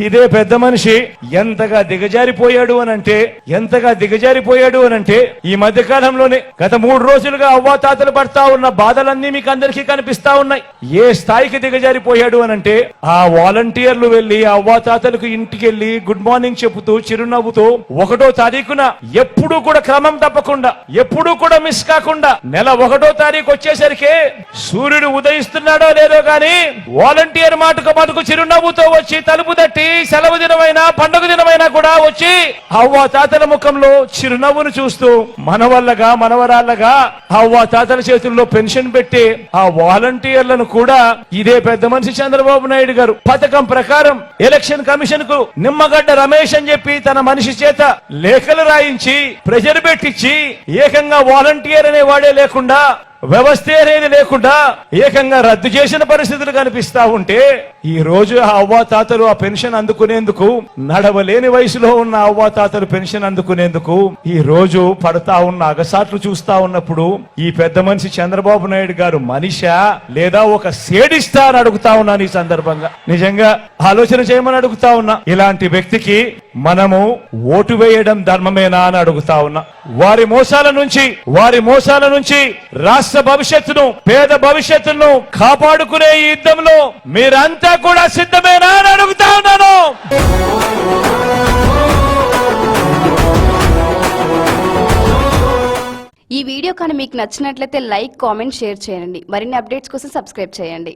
ఇదే పెద్ద మనిషి ఎంతగా దిగజారిపోయాడు అనంటే ఈ మధ్య కాలంలోనే గత 3 రోజులుగా అవ్వాతాతలు పడతా ఉన్న బాధలన్నీ మీకు అందరికీ కనిపిస్తా ఉన్నాయి. ఏ స్థాయికి దిగజారిపోయాడు అనంటే ఆ వాలంటీర్లు వెళ్లి అవ్వాతాతలకు ఇంటికి వెళ్లి గుడ్ మార్నింగ్ చెబుతూ చిరునవ్వుతూ 1వ తారీఖున ఎప్పుడూ కూడా క్రమం తప్పకుండా ఎప్పుడూ కూడా మిస్ కాకుండా నెల 1వ తారీఖు వచ్చేసరికి సూర్యుడు ఉదయిస్తున్నాడో లేదో గాని వాలంటీర్ మాటకు చిరునవ్వుతో వచ్చి తలుపు తట్టి సెలవు దినమైనా పండుగ దినమైనా కూడా వచ్చి అవ్వ తాతల ముఖంలో చిరునవ్వును చూస్తూ మనవల్లగా మనవరాళ్ళగా అవ్వ తాతల చేతుల్లో పెన్షన్ పెట్టి ఆ వాలంటీర్లను కూడా ఇదే పెద్ద మనిషి చంద్రబాబు నాయుడు గారు పథకం ప్రకారం ఎలక్షన్ కమిషన్ కు నిమ్మగడ్డ రమేష్ అని చెప్పి తన మనిషి చేత లేఖలు రాయించి ప్రెజర్ పెట్టించి ఏకంగా వాలంటీర్ అనే వాడే లేకుండా వ్యవస్థ అనేది లేకుండా ఏకంగా రద్దు చేసిన పరిస్థితులు కనిపిస్తా ఉంటే ఈ రోజు ఆ అవ్వాతాతలు ఆ పెన్షన్ అందుకునేందుకు నడవలేని వయసులో ఉన్న అవ్వాతాతలు పెన్షన్ అందుకునేందుకు ఈ రోజు పడతా ఉన్న అగసాట్లు చూస్తా ఉన్నప్పుడు ఈ పెద్ద మనిషి చంద్రబాబు నాయుడు గారు మనిషా లేదా ఒక సేడిస్తా అని అడుగుతా ఉన్నాను. ఈ సందర్భంగా నిజంగా ఆలోచన చేయమని అడుగుతా ఉన్నా. ఇలాంటి వ్యక్తికి మనము ఓటు వేయడం ధర్మమేనా అని అడుగుతా ఉన్నా. వారి మోసాల నుంచి రాష్ట్ర భవిష్యత్తును పేద భవిష్యత్తును కాపాడుకునే ఈ యుద్ధంలో మీరంతా కూడా సిద్ధమేనా అని అడుగుతా ఉన్నాను. ఈ వీడియో కానీ మీకు నచ్చినట్లయితే లైక్, కామెంట్, షేర్ చేయండి. మరిన్ని అప్డేట్స్ కోసం సబ్స్క్రైబ్ చేయండి.